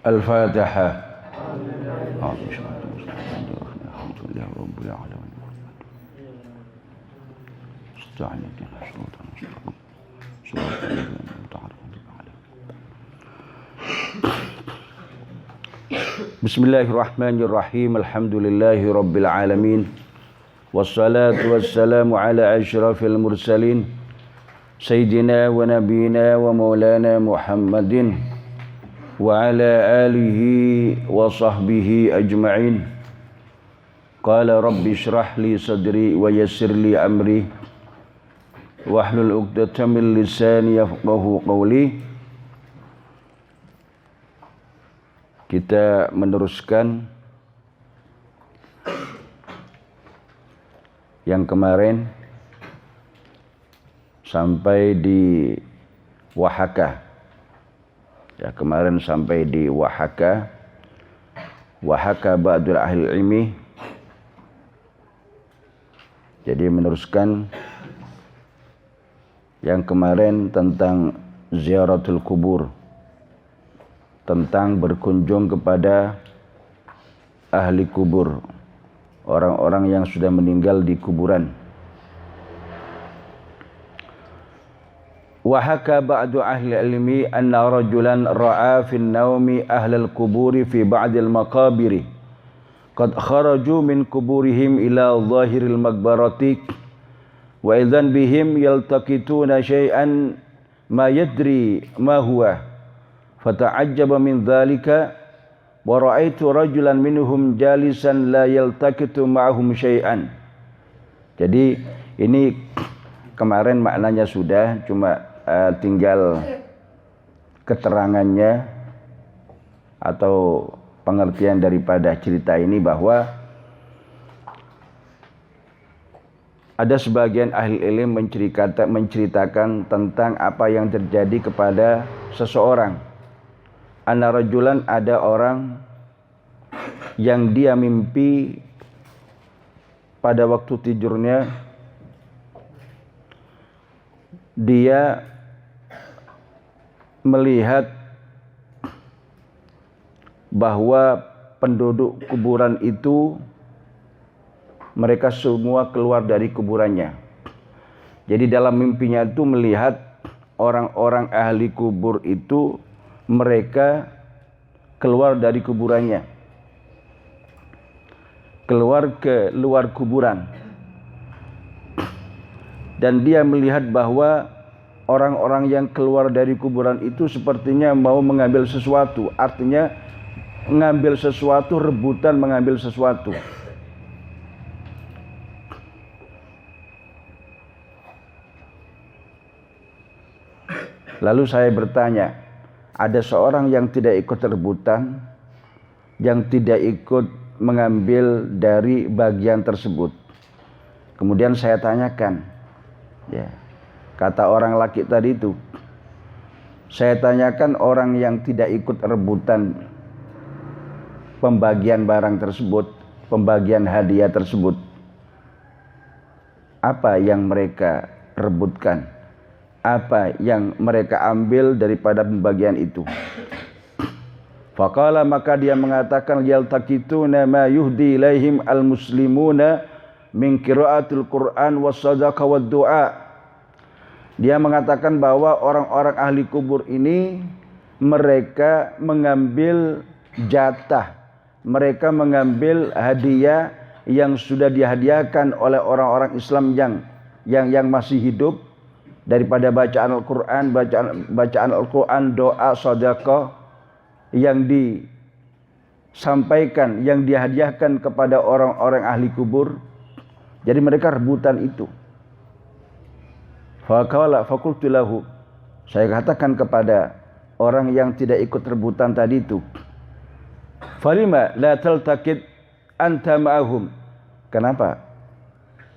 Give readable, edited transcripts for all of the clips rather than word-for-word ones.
Al-Fatihah. Bismillahirrahmanirrahim. Alhamdulillahi rabbil alamin. Wassalatu wassalamu ala asyrafil mursalin Sayyidina wa nabiyina wa maulana Muhammadin wa ala alihi wa sahbihi ajma'in. Qala rabbi shrah li sadri wa yassir li amri wahlul 'uqdatam min lisani yafqahu qawli. Kita meneruskan yang kemarin sampai di Wahaka. Ya, kemarin sampai di Wahaka. Wahaka ba'dul ahli ilmi. Jadi meneruskan yang kemarin tentang ziaratul kubur, tentang berkunjung kepada ahli kubur, orang-orang yang sudah meninggal di kuburan. Wa haka ba'du ahli ilmi anna rajulan ra'a fi an-nawmi ahlal kuburi fi ba'dil maqabiri qad kharaju min kuburihim ila zahiril maqbarati wa idzan bihim yaltaqituna syai'an ma yadri ma huwa fata'ajjaba min dzalika wa ra'aitu rajulan minhum jalisan la yaltaqitu ma'ahum syai'an. Jadi ini kemarin maknanya sudah, cuma tinggal keterangannya atau pengertian daripada cerita ini, bahwa ada sebagian ahli ilmu menceritakan tentang apa yang terjadi kepada seseorang. Anna rajulan, ada orang yang dia mimpi pada waktu tidurnya, dia melihat bahwa penduduk kuburan itu mereka semua keluar dari kuburannya. Jadi dalam mimpinya itu melihat orang-orang ahli kubur itu mereka keluar dari kuburannya, keluar ke luar kuburan, dan dia melihat bahwa orang-orang yang keluar dari kuburan itu sepertinya mau mengambil sesuatu, artinya mengambil sesuatu, rebutan mengambil sesuatu. Lalu saya bertanya, ada seorang yang tidak ikut rebutan, yang tidak ikut mengambil dari bagian tersebut. Kemudian saya tanyakan, ya, kata orang laki tadi itu, saya tanyakan orang yang tidak ikut rebutan pembagian barang tersebut, pembagian hadiah tersebut, apa yang mereka rebutkan, apa yang mereka ambil daripada pembagian itu. Faqala, maka dia mengatakan, yaltaqituna ma yuhdi ilaihim al-muslimuna min qiraatil Qur'an was sadaqah wad du'a. Dia mengatakan bahwa orang-orang ahli kubur ini mereka mengambil jatah, mereka mengambil hadiah yang sudah dihadiahkan oleh orang-orang Islam yang masih hidup, daripada bacaan Al-Quran, bacaan Al-Quran, doa, sedekah yang disampaikan, yang dihadiahkan kepada orang-orang ahli kubur. Jadi mereka rebutan itu. Fakultu lahu, saya katakan kepada orang yang tidak ikut rebutan tadi itu, falima la taltaqit anta ma'ahum, kenapa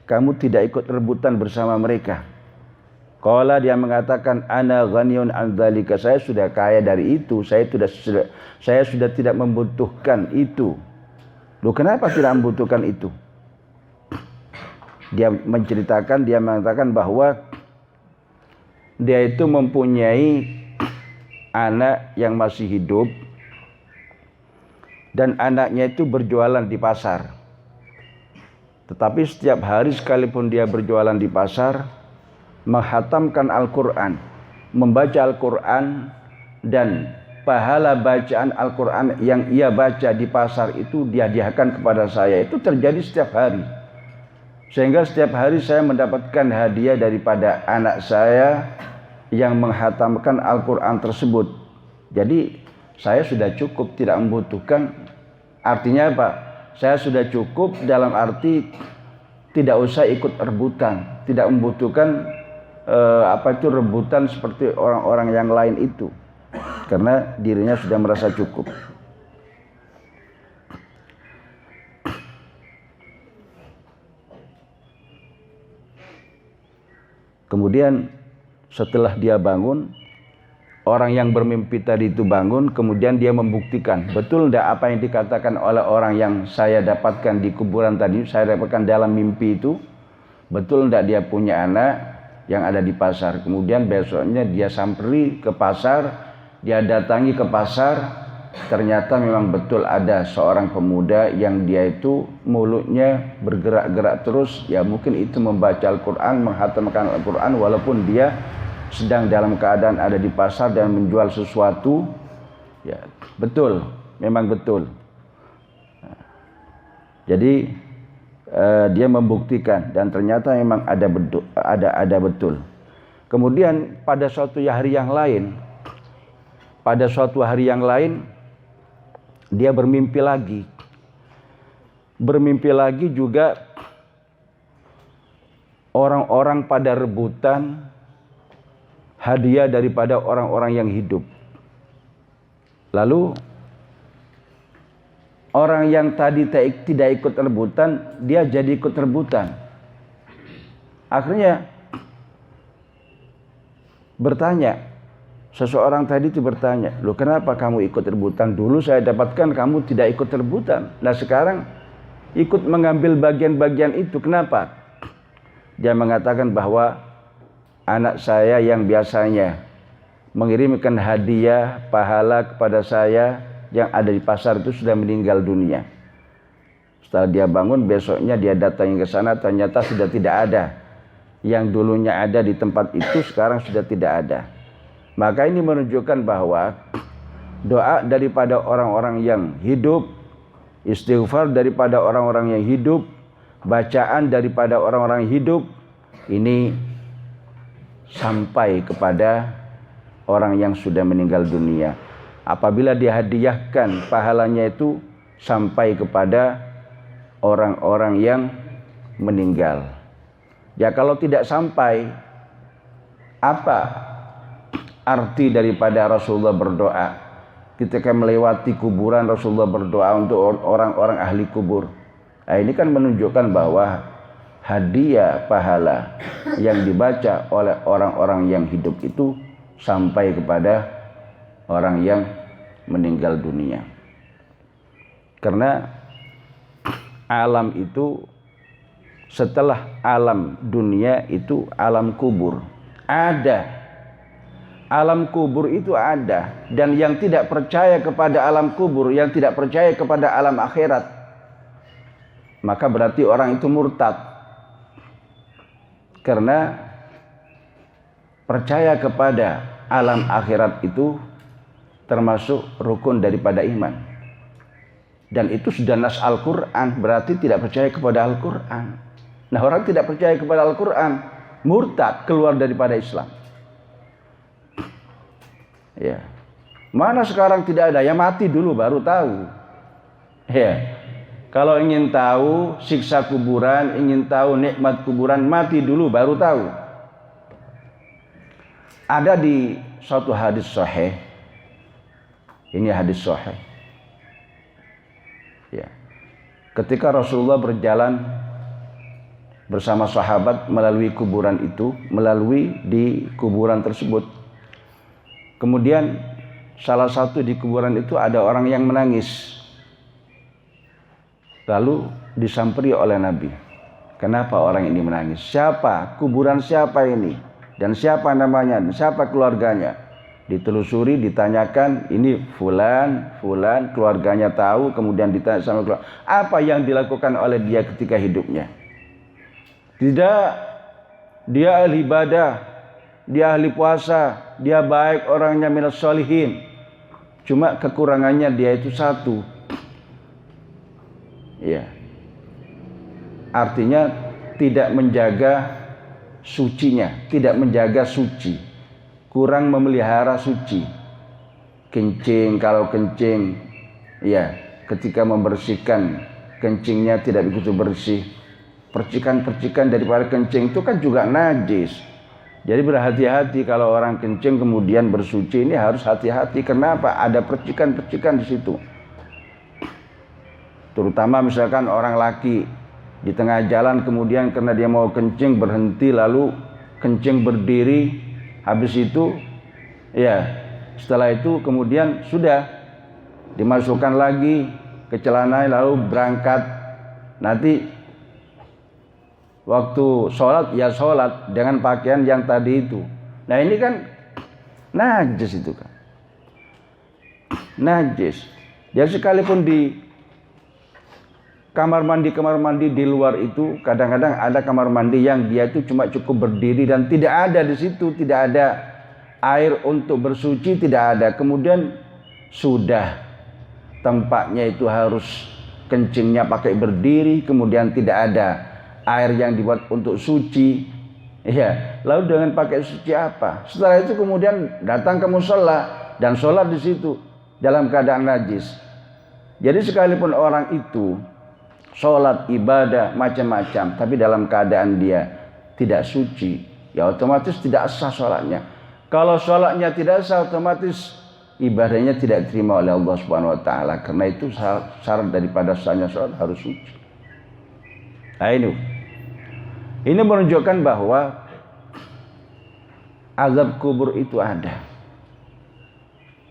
kamu tidak ikut rebutan bersama mereka? Qala, dia mengatakan, ana ghaniyun an dzalika, saya sudah kaya dari itu, saya sudah tidak membutuhkan itu. Loh, kenapa tidak membutuhkan itu? Dia menceritakan, dia mengatakan bahwa dia itu mempunyai anak yang masih hidup, dan anaknya itu berjualan di pasar. Tetapi setiap hari sekalipun dia berjualan di pasar, menghatamkan Al-Quran, membaca Al-Quran, dan pahala bacaan Al-Quran yang ia baca di pasar itu dihadiahkan kepada saya. Itu terjadi setiap hari. Sehingga setiap hari saya mendapatkan hadiah daripada anak saya yang menghatamkan Al-Quran tersebut. Jadi saya sudah cukup, tidak membutuhkan. Artinya apa? Saya sudah cukup dalam arti tidak usah ikut rebutan, tidak membutuhkan rebutan seperti orang-orang yang lain itu, karena dirinya sudah merasa cukup. Kemudian setelah dia bangun, orang yang bermimpi tadi itu bangun, kemudian dia membuktikan, betul tidak apa yang dikatakan oleh orang yang saya dapatkan di kuburan tadi, saya dapatkan dalam mimpi itu, betul tidak dia punya anak yang ada di pasar. Kemudian besoknya dia samperi ke pasar, dia datangi ke pasar, ternyata memang betul ada seorang pemuda yang dia itu mulutnya bergerak-gerak terus, ya mungkin itu membaca Al-Quran, menghatamkan Al-Quran walaupun dia sedang dalam keadaan ada di pasar dan menjual sesuatu. Ya, betul, memang betul. Jadi dia membuktikan dan ternyata memang ada betul. Kemudian pada suatu hari yang lain, dia bermimpi lagi. Bermimpi lagi juga orang-orang pada rebutan hadiah daripada orang-orang yang hidup. Lalu orang yang tadi tidak ikut rebutan, dia jadi ikut rebutan. Akhirnya seseorang tadi itu bertanya, loh kenapa kamu ikut rebutan? Dulu saya dapatkan kamu tidak ikut rebutan. Nah sekarang ikut mengambil bagian-bagian itu, kenapa? Dia mengatakan bahwa anak saya yang biasanya mengirimkan hadiah pahala kepada saya yang ada di pasar itu sudah meninggal dunia. Setelah dia bangun, besoknya dia datangi ke sana, ternyata sudah tidak ada. Yang dulunya ada di tempat itu sekarang sudah tidak ada. Maka ini menunjukkan bahwa doa daripada orang-orang yang hidup, istighfar daripada orang-orang yang hidup, bacaan daripada orang-orang yang hidup, ini sampai kepada orang yang sudah meninggal dunia. Apabila dihadiahkan pahalanya itu sampai kepada orang-orang yang meninggal. Ya kalau tidak sampai, apa arti daripada Rasulullah berdoa? Ketika melewati kuburan, Rasulullah berdoa untuk orang-orang ahli kubur. Nah, ini kan menunjukkan bahwa hadiah pahala yang dibaca oleh orang-orang yang hidup itu sampai kepada orang yang meninggal dunia. Karena alam itu setelah alam dunia itu alam kubur. Ada. Alam kubur itu ada. Dan yang tidak percaya kepada alam kubur, yang tidak percaya kepada alam akhirat, maka berarti orang itu murtad. Karena percaya kepada alam akhirat itu termasuk rukun daripada iman. Dan itu sudah nas Al-Quran, berarti tidak percaya kepada Al-Quran. Nah orang tidak percaya kepada Al-Quran, murtad, keluar daripada Islam. Ya, mana sekarang tidak ada, ya mati dulu baru tahu. Ya, kalau ingin tahu siksa kuburan, ingin tahu nikmat kuburan, mati dulu baru tahu. Ada di suatu hadis sahih. Ini hadis sahih. Ya. Ketika Rasulullah berjalan bersama sahabat melalui kuburan itu, melalui di kuburan tersebut. Kemudian salah satu di kuburan itu ada orang yang menangis. Lalu disamperi oleh Nabi. Kenapa orang ini menangis? Siapa? Kuburan siapa ini? Dan siapa namanya? Dan siapa keluarganya? ditelusuri, ditanyakan, ini fulan, keluarganya tahu, kemudian ditanya sama keluarga, apa yang dilakukan oleh dia ketika hidupnya. Tidak, dia ahli ibadah, dia ahli puasa, dia baik orangnya, minas sholihin. Cuma kekurangannya dia itu satu. Ya. Artinya tidak menjaga sucinya, tidak menjaga suci. Kurang memelihara suci. Kencing, kalau kencing, ya, ketika membersihkan kencingnya tidak begitu bersih. Percikan-percikan daripada kencing itu kan juga najis. Jadi berhati-hati kalau orang kencing kemudian bersuci, ini harus hati-hati. Kenapa? Ada percikan-percikan di situ. Terutama misalkan orang laki di tengah jalan kemudian karena dia mau kencing berhenti lalu kencing berdiri. Habis itu, ya, setelah itu kemudian sudah dimasukkan lagi ke celana lalu berangkat. Nanti waktu sholat, ya sholat dengan pakaian yang tadi itu. Nah ini kan najis itu kan. Najis. Jadi sekalipun di kamar mandi di luar itu kadang-kadang ada kamar mandi yang dia itu cuma cukup berdiri dan tidak ada di situ, tidak ada air untuk bersuci, tidak ada. Kemudian sudah tempatnya itu harus kencingnya pakai berdiri, kemudian tidak ada air yang dibuat untuk suci. Ya, lalu dengan pakai suci apa? Setelah itu kemudian datang ke mushola dan sholat di situ dalam keadaan najis. Jadi sekalipun orang itu sholat, ibadah, macam-macam, tapi dalam keadaan dia tidak suci, ya otomatis tidak sah sholatnya. Kalau sholatnya tidak sah, otomatis ibadahnya tidak diterima oleh Allah Subhanahu Wa Taala. Karena itu syarat daripada sahnya sholat harus suci. Nah ini menunjukkan bahwa azab kubur itu ada.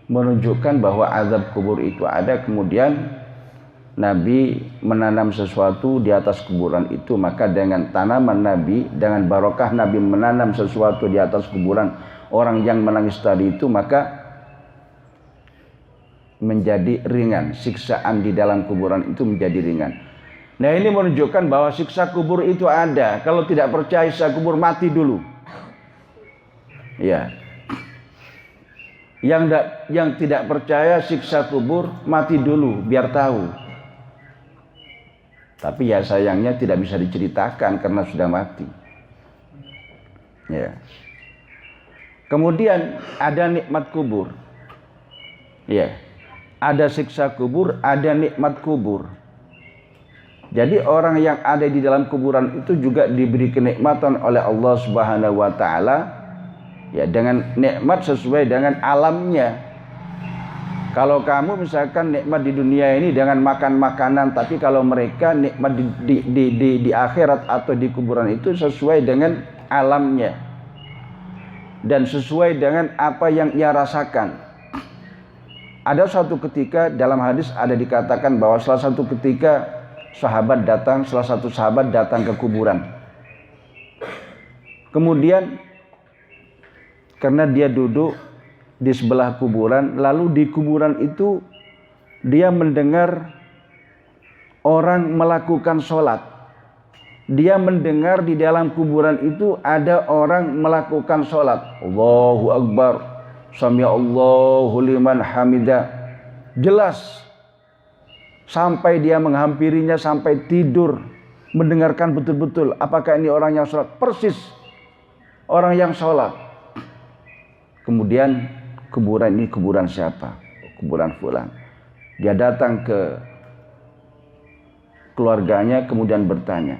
Menunjukkan bahwa azab kubur itu ada. Kemudian Nabi menanam sesuatu di atas kuburan itu, maka dengan tanaman Nabi, dengan barokah Nabi menanam sesuatu di atas kuburan orang yang menangis tadi itu, maka menjadi ringan. Siksaan di dalam kuburan itu menjadi ringan. Nah ini menunjukkan bahwa siksa kubur itu ada. Kalau tidak percaya siksa kubur, mati dulu. Ya. Yang tidak percaya siksa kubur, mati dulu biar tahu. Tapi ya sayangnya tidak bisa diceritakan karena sudah mati. Ya. Kemudian ada nikmat kubur. Ya. Ada siksa kubur, ada nikmat kubur. Jadi orang yang ada di dalam kuburan itu juga diberi kenikmatan oleh Allah Subhanahu wa taala, ya, dengan nikmat sesuai dengan alamnya. Kalau kamu misalkan nikmat di dunia ini dengan makan makanan, tapi kalau mereka nikmat di akhirat atau di kuburan itu sesuai dengan alamnya dan sesuai dengan apa yang ia rasakan. Ada suatu ketika dalam hadis ada dikatakan bahwa salah satu ketika salah satu sahabat datang ke kuburan. Kemudian karena dia duduk di sebelah kuburan, lalu di kuburan itu dia mendengar orang melakukan sholat. Dia mendengar di dalam kuburan itu ada orang melakukan sholat. Allahu Akbar, Sami Allahu liman hamidah. Jelas sampai dia menghampirinya, sampai tidur, mendengarkan betul-betul apakah ini orang yang sholat. Persis orang yang sholat. Kemudian kuburan ini kuburan siapa? Kuburan fulan. Dia datang ke keluarganya kemudian bertanya,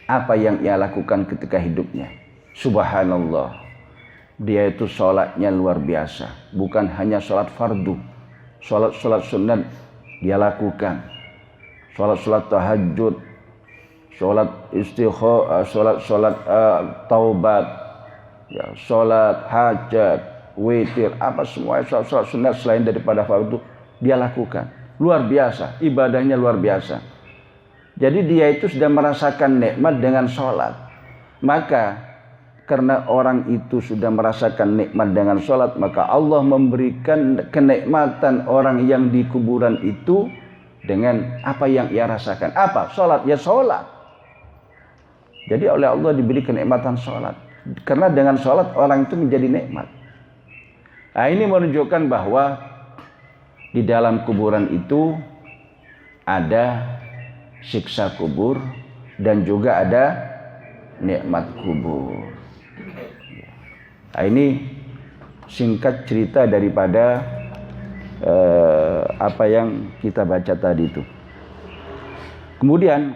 apa yang ia lakukan ketika hidupnya? Subhanallah, dia itu sholatnya luar biasa. Bukan hanya sholat fardu, sholat sunat dia lakukan, sholat tahajud, sholat istikharah, sholat taubat, ya, sholat hajat, witir, apa semua sholat sunat selain daripada fardu dia lakukan. Luar biasa, ibadahnya luar biasa. Jadi dia itu sudah merasakan nikmat dengan sholat. Maka karena orang itu sudah merasakan nikmat dengan sholat, maka Allah memberikan kenikmatan orang yang di kuburan itu dengan apa yang ia rasakan. Apa? Sholat. Ya sholat. Jadi oleh Allah diberi kenikmatan sholat. Karena dengan sholat orang itu menjadi nikmat. Nah, ini menunjukkan bahwa di dalam kuburan itu ada siksa kubur dan juga ada nikmat kubur. Nah, ini singkat cerita daripada apa yang kita baca tadi itu. Kemudian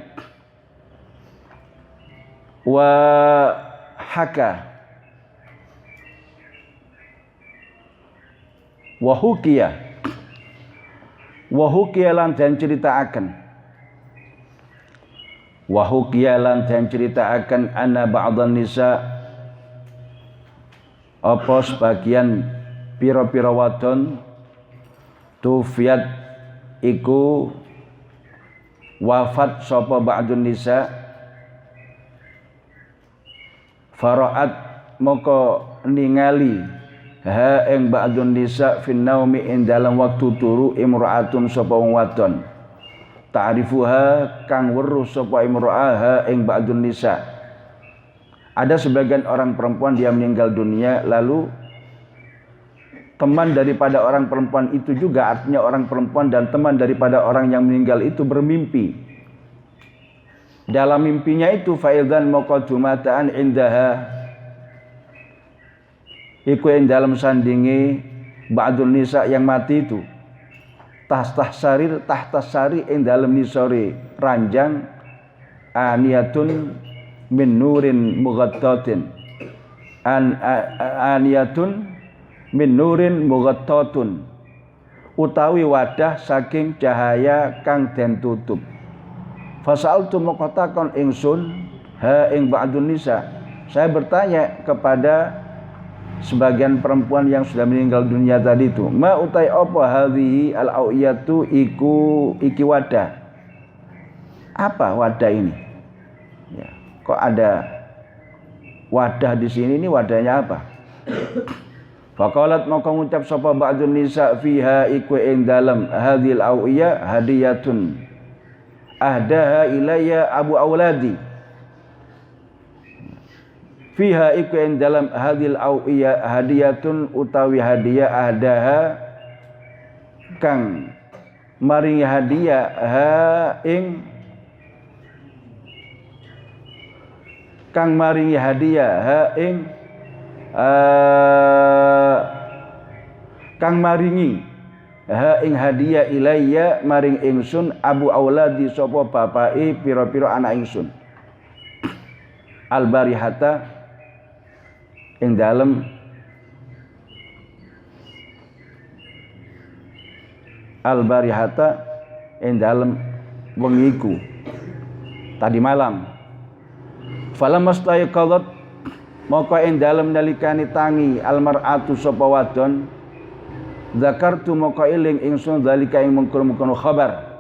wa haka wa hukiya lan den ceritaaken anna ba'dhan nisa apa sebagian pira-pira wadon tufiat iku wafat sapa ba'dun nisa faraat moko ningali ha ing ba'dun nisa fin naumi ing dalam waktu turu imra'atun sapa wong wadon ta'rifuha kang weruh sapa imra'aha ing ba'dun nisa. Ada sebagian orang perempuan dia meninggal dunia, lalu teman daripada orang perempuan itu juga, artinya orang perempuan dan teman daripada orang yang meninggal itu bermimpi. Dalam mimpinya itu fa'idzan muqaddumataan indaha iku yang dalam sandingi ba'dun nisa yang mati itu tahta sari yang dalam nisori ranjang aniyatun min nurin mughattatin aniyatun min nurin mughattatun utawi wadah saking cahaya kang den tutup. Fasaltu maqatakon ingsun ha ing ba'dun nisa. Saya bertanya kepada sebagian perempuan yang sudah meninggal dunia tadi itu, ma utai apa hadhihi al-awiyatu iki wadah. Apa wadah ini? Ya, kok ada wadah di sini, ini wadahnya apa? Faqalat maka ngucap sapa ba'dun nisa fiha iku ing dalem hadhil awiyah hadiyatun ahdaha ilayya abu auladi. Fiha iku ing dalam hadhil awiyah hadiyatun utawi hadiah ahdaha kang maringi hadiah ha ing kang maringi hadiah ha ing kang maringi ha ing hadiah ilayya maring ingsun abu auladi sapa bapake pira-pira anak ingsun al-barihata ing dalem al-barihata ing dalem wengiku tadi malam. Falamastayqadat maka ing dalem nalikane tangi almar'atu sapa wadon zakartu maka eling ingsun zalika ing mengkono-mengkono khabar.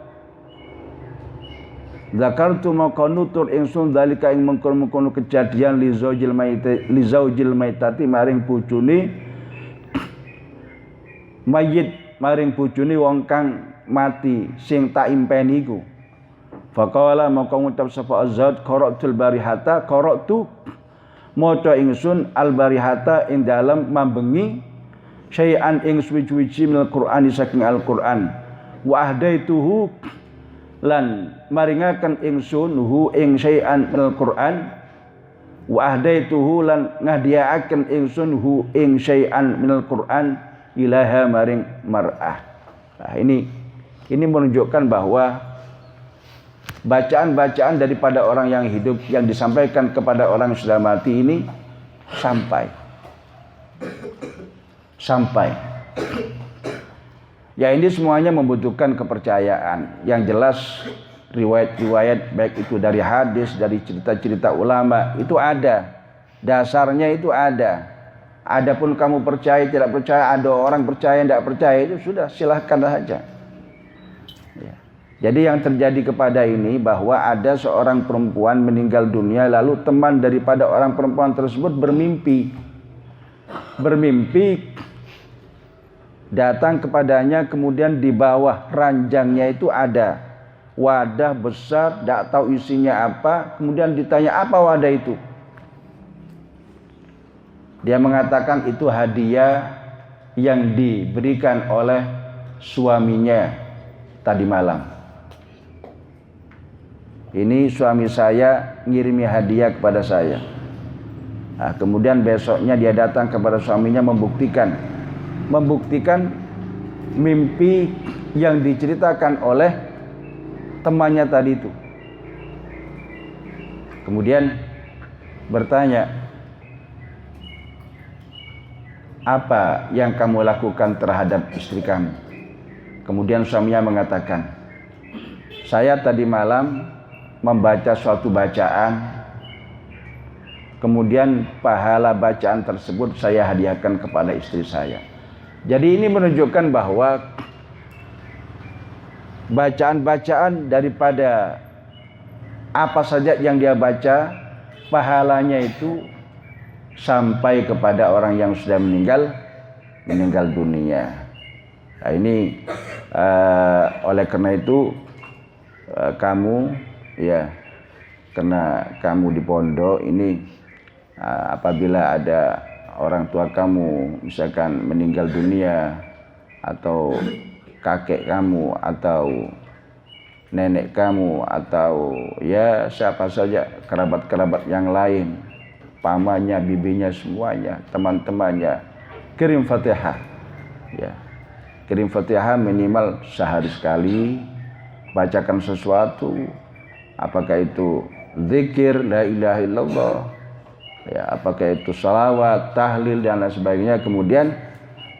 Zakartu maka nutur ingsun zalika ing mengkono-mengkono kejadian li zaujil maitati maring bojone mayit maring bojone wong kang mati sing tak impeni iku. Faqala maka ngucap sapa azad qara'tul barihata qara'tu maca ingsun al barihata ing dalem mambengi syai'an ing suwi-suwi minal Qur'ani saking Al-Qur'an wa ahdaituhu lan maringaken ingsun hu ing syai'an minal Qur'an wa ahdaituhu lan ngahdiaaken ingsun hu ing syai'an minal Qur'an ilaha maring mar'ah. Nah, ini menunjukkan bahwa bacaan-bacaan daripada orang yang hidup yang disampaikan kepada orang yang sudah mati ini sampai. Ya, ini semuanya membutuhkan kepercayaan. Yang jelas riwayat-riwayat baik itu dari hadis, dari cerita-cerita ulama itu ada. Dasarnya itu ada. Adapun kamu percaya tidak percaya, ada orang percaya tidak percaya, itu sudah silahkan saja. Ya. Jadi yang terjadi kepada ini bahwa ada seorang perempuan meninggal dunia, lalu teman daripada orang perempuan tersebut bermimpi datang kepadanya, kemudian di bawah ranjangnya itu ada wadah besar, tidak tahu isinya apa. Kemudian ditanya, apa wadah itu? Dia mengatakan itu hadiah yang diberikan oleh suaminya tadi malam. Ini suami saya ngirimi hadiah kepada saya. Nah, kemudian besoknya dia datang kepada suaminya membuktikan mimpi yang diceritakan oleh temannya tadi itu. Kemudian bertanya, apa yang kamu lakukan terhadap istri kamu? Kemudian suaminya mengatakan, saya tadi malam membaca suatu bacaan, kemudian pahala bacaan tersebut saya hadiahkan kepada istri saya. Jadi ini menunjukkan bahwa bacaan-bacaan daripada apa saja yang dia baca, pahalanya itu sampai kepada orang yang sudah meninggal dunia. Nah, ini oleh karena itu kamu ya, karena kamu di pondok ini, apabila ada orang tua kamu misalkan meninggal dunia, atau kakek kamu atau nenek kamu, atau ya siapa saja kerabat-kerabat yang lain, pamannya, bibinya, semuanya, teman-temannya, kirim Fatihah ya. Kirim Fatihah minimal sehari sekali, bacakan sesuatu, apakah itu zikir la ilaha illallah ya, apakah itu salawat, tahlil dan lain sebagainya, kemudian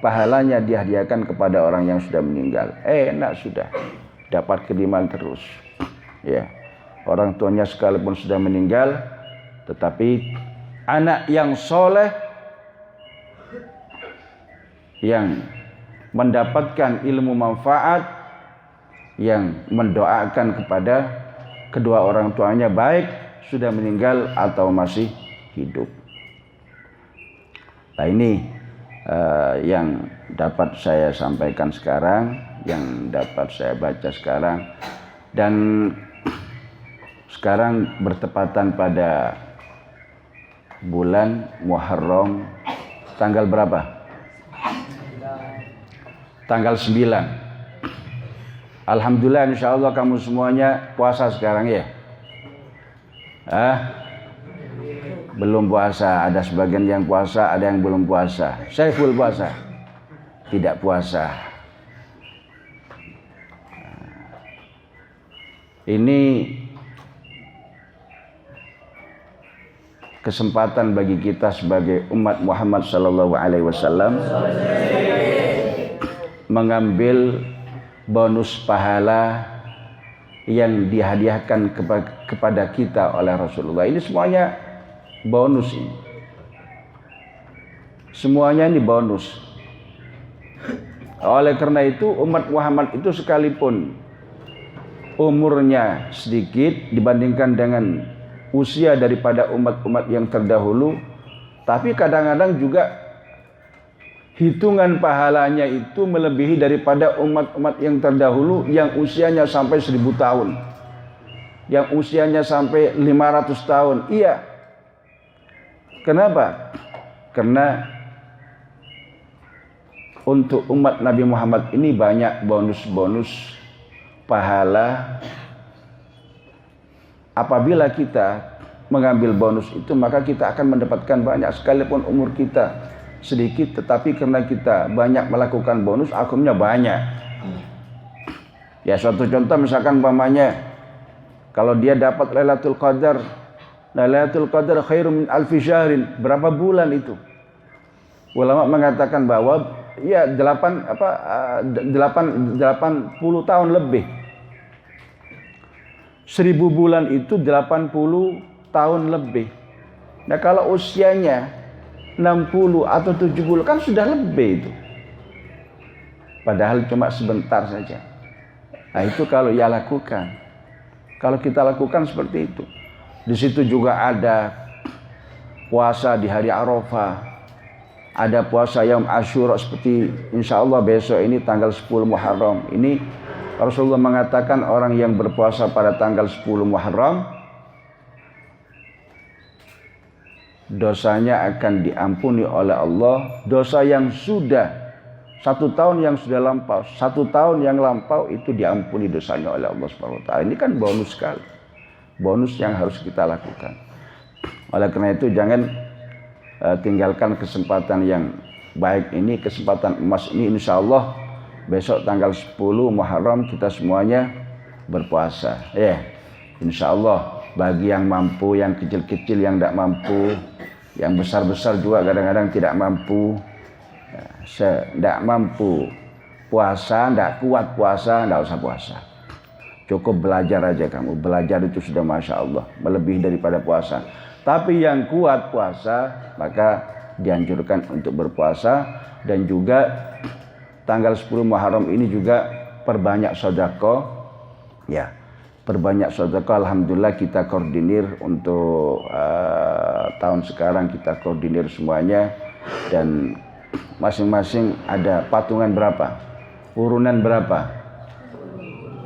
pahalanya dihadiahkan kepada orang yang sudah meninggal. Enak sudah, dapat kiriman terus ya. Orang tuanya sekalipun sudah meninggal, tetapi anak yang soleh yang mendapatkan ilmu manfaat, yang mendoakan kepada kedua orang tuanya, baik sudah meninggal atau masih hidup. Nah, ini yang dapat saya sampaikan sekarang, yang dapat saya baca sekarang. Dan sekarang bertepatan pada bulan Muharram, tanggal berapa? Tanggal 9. Alhamdulillah, insya Allah kamu semuanya puasa sekarang ya? Belum puasa, ada sebagian yang puasa, ada yang belum puasa. Saya full puasa, tidak puasa. Ini kesempatan bagi kita sebagai umat Muhammad sallallahu alaihi wasallam mengambil bonus pahala yang dihadiahkan kepada kita oleh Rasulullah. Ini semuanya bonus ini. Semuanya ini bonus. Oleh karena itu umat Muhammad itu sekalipun umurnya sedikit dibandingkan dengan usia daripada umat-umat yang terdahulu, tapi kadang-kadang juga hitungan pahalanya itu melebihi daripada umat-umat yang terdahulu yang usianya sampai 1000 tahun, yang usianya sampai 500 tahun. Iya. Kenapa? Karena untuk umat Nabi Muhammad ini banyak bonus-bonus pahala. Apabila kita mengambil bonus itu, maka kita akan mendapatkan banyak, sekalipun umur kita sedikit, tetapi karena kita banyak melakukan bonus, akhirnya banyak. Ya, suatu contoh misalkan umpamanya kalau dia dapat Lailatul Qadar, Lailatul Qadar khairum min alfi syahrin, berapa bulan itu? Ulama mengatakan bahwa ya 80 tahun lebih. 1000 bulan itu 80 tahun lebih. Nah, kalau usianya 60 atau 70 kan sudah lebih itu. Padahal cuma sebentar saja. Nah itu kalau ia lakukan. Kalau kita lakukan seperti itu. Di situ juga ada puasa di hari Arafah. Ada puasa Yaum Asyura seperti insya Allah besok ini tanggal 10 Muharram. Ini Rasulullah mengatakan orang yang berpuasa pada tanggal 10 Muharram dosanya akan diampuni oleh Allah. Dosa yang sudah 1 tahun yang sudah lampau, 1 tahun yang lampau itu diampuni dosanya oleh Allah Subhanahu wa taala. Ini kan bonus sekali. Bonus yang harus kita lakukan. Oleh karena itu jangan tinggalkan kesempatan yang baik ini, kesempatan emas ini. Insya Allah besok tanggal 10 Muharram kita semuanya berpuasa. Insya Allah bagi yang mampu, yang kecil-kecil yang tidak mampu, yang besar-besar juga kadang-kadang tidak mampu. Tidak mampu puasa, tidak kuat puasa, tidak usah puasa. Cukup belajar aja kamu. Belajar itu sudah Masya Allah melebihi daripada puasa. Tapi yang kuat puasa maka dianjurkan untuk berpuasa. Dan juga tanggal 10 Muharram ini juga perbanyak sedekah. Ya, perbanyak sedekah. Alhamdulillah kita koordinir untuk tahun sekarang kita koordinir semuanya. Dan masing-masing ada patungan berapa? Urunan berapa?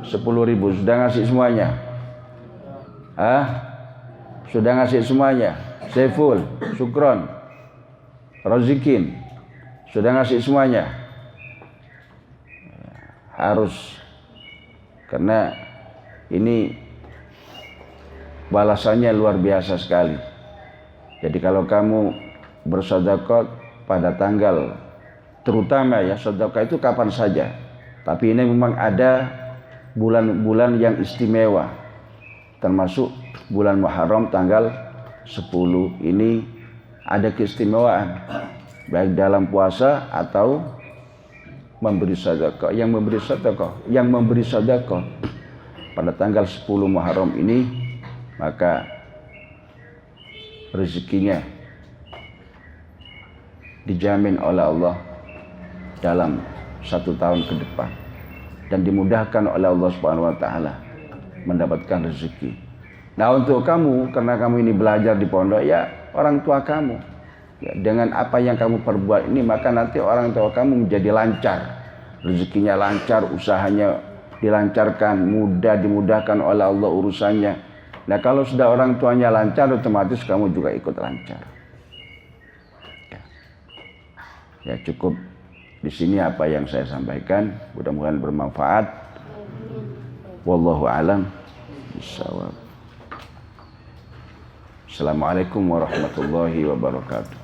10.000. Sudah ngasih semuanya? Sudah ngasih semuanya? Saiful, Syukron, Rozikin, sudah ngasih semuanya? Harus. Karena ini balasannya luar biasa sekali. Jadi kalau kamu bersedekah pada tanggal, terutama ya sedekah itu kapan saja, tapi ini memang ada bulan-bulan yang istimewa, termasuk bulan Muharram tanggal 10 ini ada keistimewaan baik dalam puasa atau memberi sedekah. Yang memberi sedekah pada tanggal 10 Muharram ini maka rezekinya dijamin oleh Allah dalam 1 tahun ke depan dan dimudahkan oleh Allah Subhanahu wa taala mendapatkan rezeki. Nah, untuk kamu, karena kamu ini belajar di pondok, ya orang tua kamu, ya, dengan apa yang kamu perbuat ini maka nanti orang tua kamu menjadi lancar, rezekinya lancar, usahanya dilancarkan, dimudahkan oleh Allah urusannya. Nah, kalau sudah orang tuanya lancar, otomatis kamu juga ikut lancar. Ya cukup di sini apa yang saya sampaikan, mudah-mudahan bermanfaat. Wallahu a'lam bishawab. Assalamualaikum warahmatullahi wabarakatuh.